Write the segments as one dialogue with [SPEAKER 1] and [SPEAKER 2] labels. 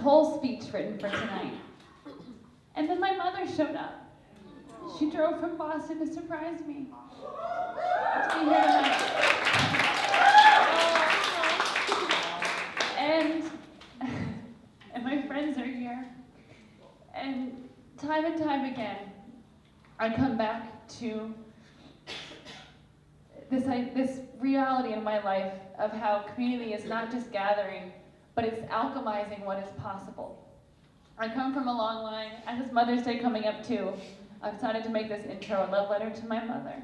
[SPEAKER 1] whole speech written for tonight. And then my mother showed up. She drove from Boston to surprise me. To be here tonight. And my friends are here. And time again, I come back to this reality in my life of how community is not just gathering, but it's alchemizing what is possible. I come from a long line, and it's Mother's Day coming up too. I've decided to make this intro a love letter to my mother.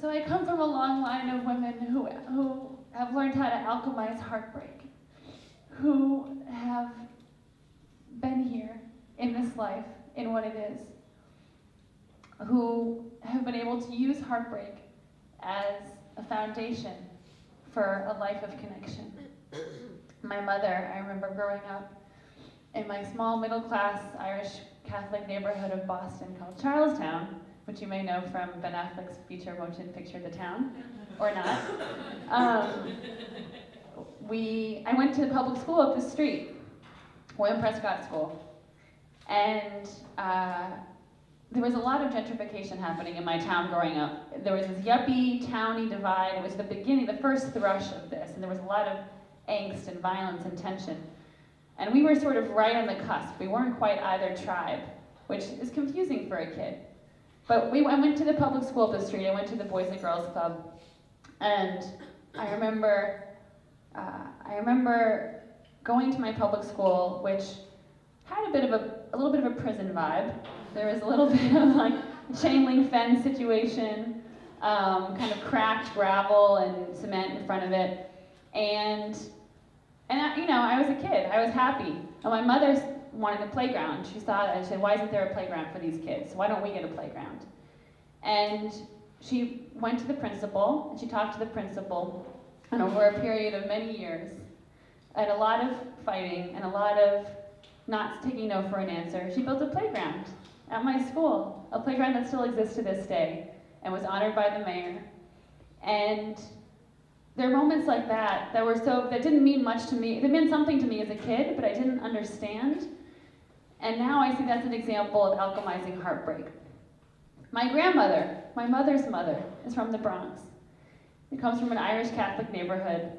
[SPEAKER 1] So I come from a long line of women who have learned how to alchemize heartbreak, who have been here in this life, in what it is, who have been able to use heartbreak as a foundation for a life of connection. My mother, I remember growing up in my small middle-class Irish Catholic neighborhood of Boston called Charlestown, which you may know from Ben Affleck's feature motion picture The Town, or not. I went to the public school up the street, William Prescott School, and there was a lot of gentrification happening in my town growing up. There was this yuppie, towny divide. It was the beginning, the first thrush of this, and there was a lot of angst and violence and tension. And we were sort of right on the cusp. We weren't quite either tribe, which is confusing for a kid. But I went to the public school up the street. I went to the Boys and Girls Club, and I remember going to my public school, which had a little bit of a prison vibe. There was a little bit of like a chain link fence situation, kind of cracked gravel and cement in front of it, and I was a kid. I was happy. And my mother wanted a playground. She saw it and she said, "Why isn't there a playground for these kids? Why don't we get a playground?" And she went to the principal and she talked to the principal, and over a period of many years, and a lot of fighting and a lot of not taking no for an answer, she built a playground at my school, a playground that still exists to this day and was honored by the mayor. And there are moments like that that didn't mean much to me. They meant something to me as a kid, but I didn't understand. And now I see that's an example of alchemizing heartbreak. My grandmother, my mother's mother, is from the Bronx. It comes from an Irish Catholic neighborhood.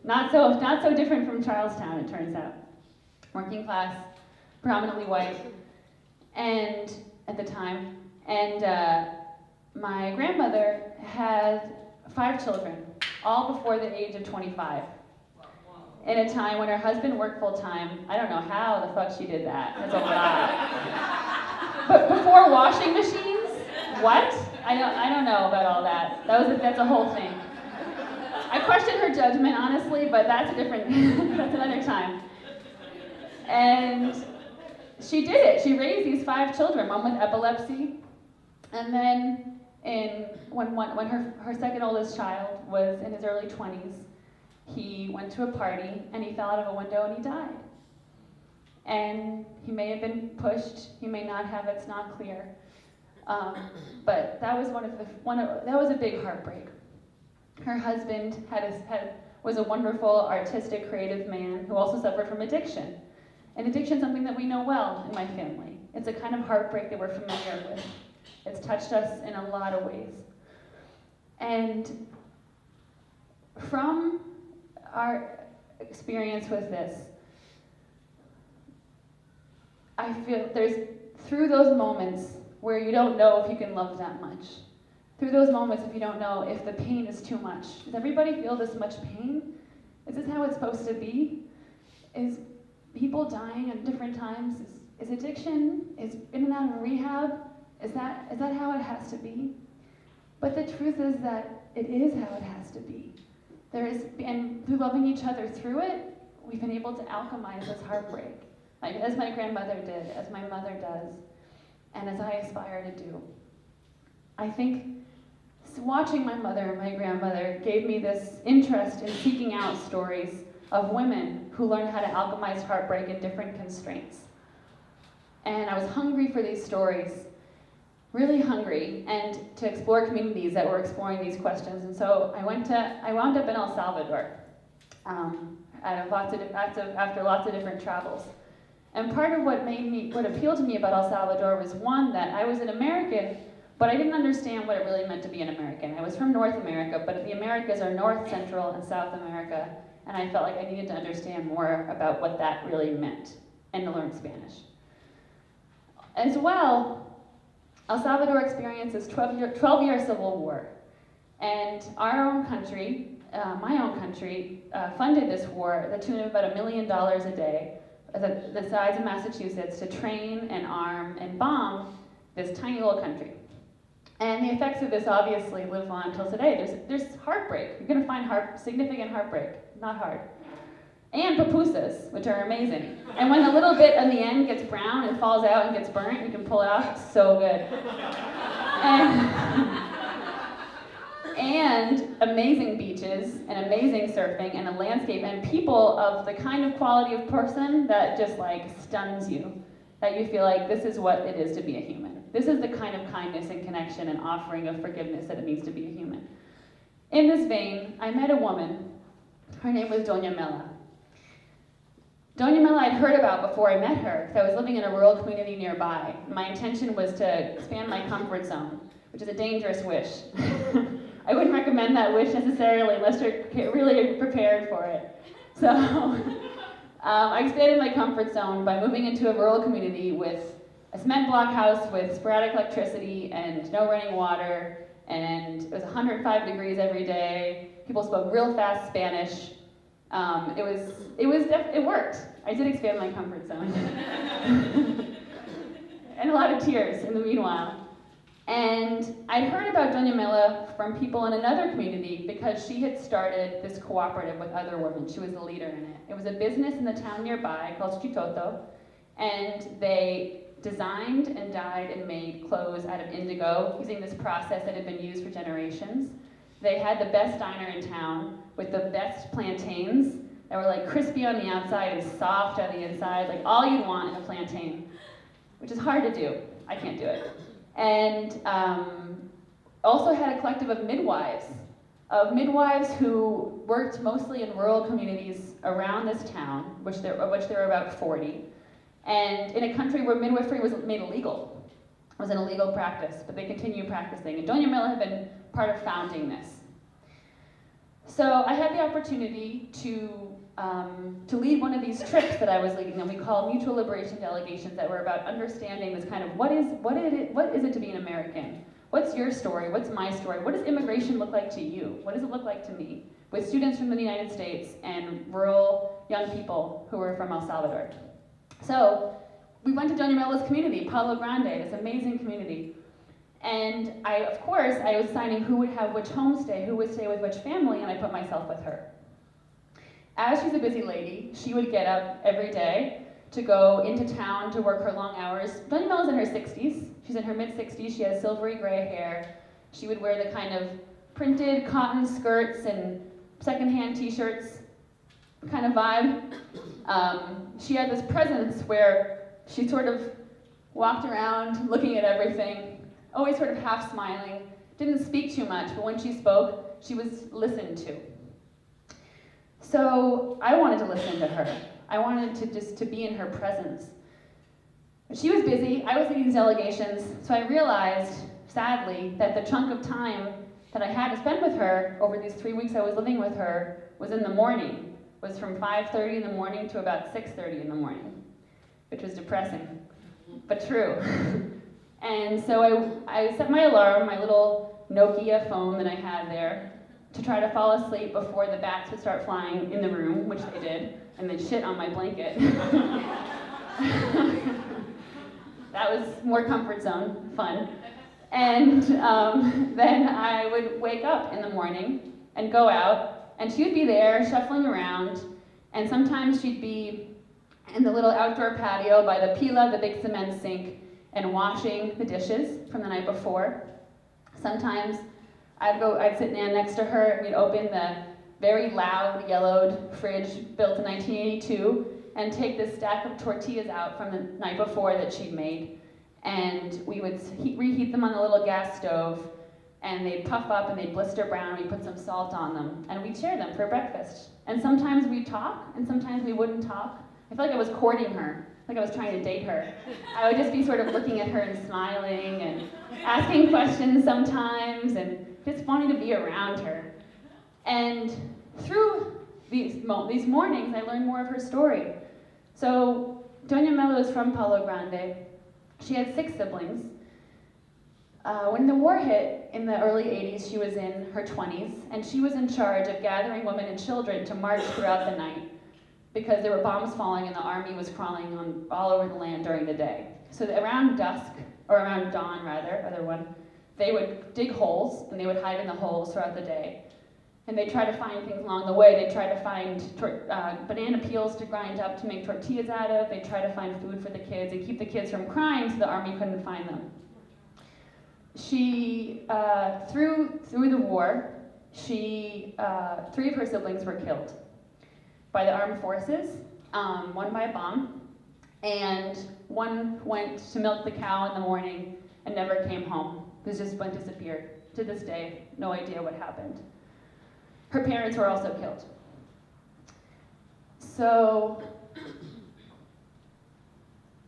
[SPEAKER 1] Not so different from Charlestown, it turns out. Working class, predominantly white, and at the time. And my grandmother had 5 children, all before the age of 25. In a time when her husband worked full time. I don't know how the fuck she did that. That's a lot. But before washing machines? What? I don't know about all that. That's a whole thing. I question her judgment, honestly, but that's that's another time. And she did it. She raised these 5 children, one with epilepsy, and then when her second oldest child was in his early 20s, he went to a party and he fell out of a window and he died. And he may have been pushed, he may not have, it's not clear. But that was that was a big heartbreak. Her husband was a wonderful, artistic, creative man who also suffered from addiction. And addiction is something that we know well in my family. It's a kind of heartbreak that we're familiar with. It's touched us in a lot of ways. And from our experience with this, I feel through those moments where you don't know if you can love that much, through those moments if you don't know if the pain is too much. Does everybody feel this much pain? Is this how it's supposed to be? Is people dying at different times? Is addiction? Is in and out of rehab? Is that how it has to be? But the truth is that it is how it has to be. And through loving each other through it, we've been able to alchemize this heartbreak, like as my grandmother did, as my mother does, and as I aspire to do. I think watching my mother and my grandmother gave me this interest in seeking out stories of women who learned how to alchemize heartbreak in different constraints. And I was hungry for these stories, really hungry, and to explore communities that were exploring these questions. And so I wound up in El Salvador. after lots of different travels. And part of what appealed to me about El Salvador was, one, that I was an American, but I didn't understand what it really meant to be an American. I was from North America, but the Americas are North, Central, and South America, and I felt like I needed to understand more about what that really meant, and to learn Spanish. As well, El Salvador experiences 12-year civil war, and our own country, my own country, funded this war at the tune of about $1 million a day, the size of Massachusetts, to train and arm and bomb this tiny little country. And the effects of this obviously live on until today. There's heartbreak. You're going to find significant heartbreak, not hard. And pupusas, which are amazing. And when the little bit on the end gets brown and falls out and gets burnt, you can pull it off. It's so good. And amazing beaches, and amazing surfing, and a landscape, and people of the kind of quality of person that just like stuns you, that you feel like this is what it is to be a human. This is the kind of kindness and connection and offering of forgiveness that it means to be a human. In this vein, I met a woman. Her name was Doña Mela. Doña Mela I'd heard about before I met her, because I was living in a rural community nearby. My intention was to expand my comfort zone, which is a dangerous wish. I wouldn't recommend that wish necessarily unless you're really prepared for it. So I expanded my comfort zone by moving into a rural community with a cement block house with sporadic electricity and no running water, and it was 105 degrees every day. People spoke real fast Spanish. It worked. I did expand my comfort zone. And a lot of tears in the meanwhile. And I'd heard about Doña Mela from people in another community because she had started this cooperative with other women. She was the leader in it. It was a business in the town nearby called Chitoto, and they designed and dyed and made clothes out of indigo using this process that had been used for generations. They had the best diner in town with the best plantains that were like crispy on the outside and soft on the inside, like all you'd want in a plantain, which is hard to do. I can't do it. And also had a collective of midwives who worked mostly in rural communities around this town, of which there were about 40, and in a country where midwifery was made illegal. It was an illegal practice, but they continued practicing. And Doña Mela had been part of founding this. So I had the opportunity to lead one of these trips that I was leading that we call mutual liberation delegations, that were about understanding this kind of what is it to be an American? What's your story? What's my story? What does immigration look like to you? What does it look like to me? With students from the United States and rural young people who were from El Salvador. So we went to Doña Mela's community, Palo Grande, this amazing community. And I was assigning who would have which homestay, who would stay with which family, and I put myself with her. As she's a busy lady, she would get up every day to go into town to work her long hours. Doña Mela's in her 60s. She's in her mid-60s. She has silvery gray hair. She would wear the kind of printed cotton skirts and secondhand t-shirts kind of vibe. She had this presence where she sort of walked around looking at everything, always sort of half smiling, didn't speak too much, but when she spoke, she was listened to. So I wanted to listen to her. I wanted to be in her presence. But she was busy, I was leading these delegations, so I realized, sadly, that the chunk of time that I had to spend with her over these 3 weeks I was living with her was in the morning. It was from 5:30 in the morning to about 6:30 in the morning, which was depressing, but true. And so I set my alarm, my little Nokia phone that I had there, to try to fall asleep before the bats would start flying in the room, which they did, and then shit on my blanket. That was more comfort zone, fun. And then I would wake up in the morning and go out, and she would be there shuffling around, and sometimes she'd be in the little outdoor patio by the pila, the big cement sink, and washing the dishes from the night before. Sometimes I'd sit down next to her, and we'd open the very loud yellowed fridge built in 1982 and take this stack of tortillas out from the night before that she'd made, and we would reheat them on the little gas stove and they puff up and they blister brown, and we put some salt on them, and we'd share them for breakfast. And sometimes we'd talk, and sometimes we wouldn't talk. I felt like I was courting her, like I was trying to date her. I would just be sort of looking at her and smiling and asking questions sometimes and just wanting to be around her. And through these mornings, I learned more of her story. So Doña Melo is from Palo Grande. She had 6 siblings. When the war hit in the early 80s, she was in her 20s, and she was in charge of gathering women and children to march throughout the night because there were bombs falling and the army was crawling all over the land during the day. So around dusk, or around dawn rather, other one, they would dig holes and they would hide in the holes throughout the day. And they'd try to find things along the way. They'd try to find banana peels to grind up to make tortillas out of. They'd try to find food for the kids and keep the kids from crying so the army couldn't find them. She, through the war, 3 of her siblings were killed by the armed forces, one by a bomb, and one went to milk the cow in the morning and never came home. Just went disappeared. To this day, no idea what happened. Her parents were also killed. So,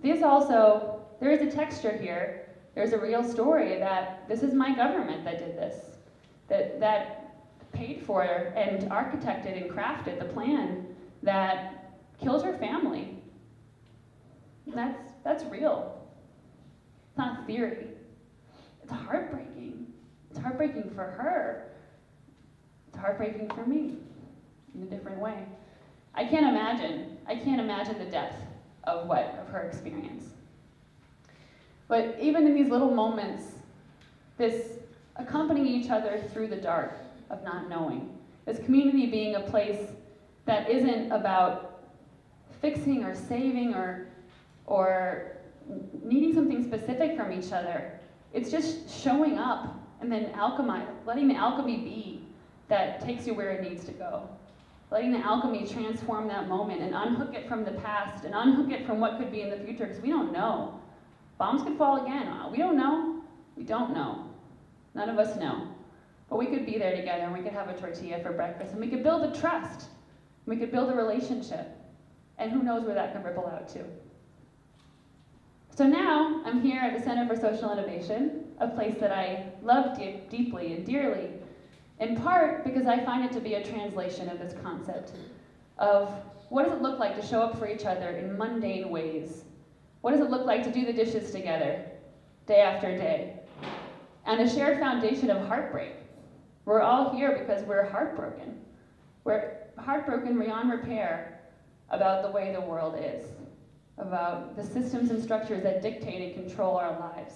[SPEAKER 1] there is a texture here. There's a real story that this is my government that did this, that paid for and architected and crafted the plan that killed her family. That's real. It's not theory. It's heartbreaking. It's heartbreaking for her. It's heartbreaking for me in a different way. I can't imagine the depth of her experience. But even in these little moments, this accompanying each other through the dark of not knowing, this community being a place that isn't about fixing or saving or needing something specific from each other. It's just showing up and then letting the alchemy be that takes you where it needs to go. Letting the alchemy transform that moment and unhook it from the past and unhook it from what could be in the future, because we don't know. Bombs could fall again. We don't know. We don't know. None of us know. But we could be there together, and we could have a tortilla for breakfast, and we could build a trust. We could build a relationship. And who knows where that could ripple out to. So now, I'm here at the Center for Social Innovation, a place that I love deeply and dearly, in part because I find it to be a translation of this concept of what does it look like to show up for each other in mundane ways? What does it look like to do the dishes together, day after day? And a shared foundation of heartbreak. We're all here because we're heartbroken. We're heartbroken beyond repair about the way the world is, about the systems and structures that dictate and control our lives.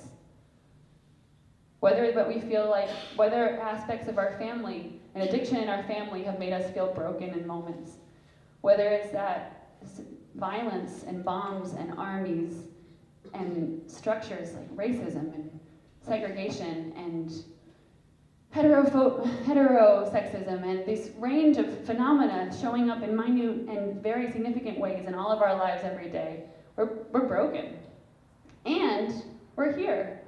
[SPEAKER 1] Whether aspects of our family and addiction in our family have made us feel broken in moments. Whether it's that violence and bombs and armies and structures like racism and segregation and heterosexism and this range of phenomena showing up in minute and very significant ways in all of our lives every day. We're broken. And we're here.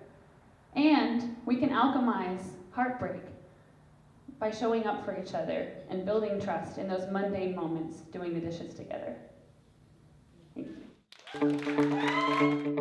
[SPEAKER 1] And we can alchemize heartbreak by showing up for each other and building trust in those mundane moments, doing the dishes together. Thank you.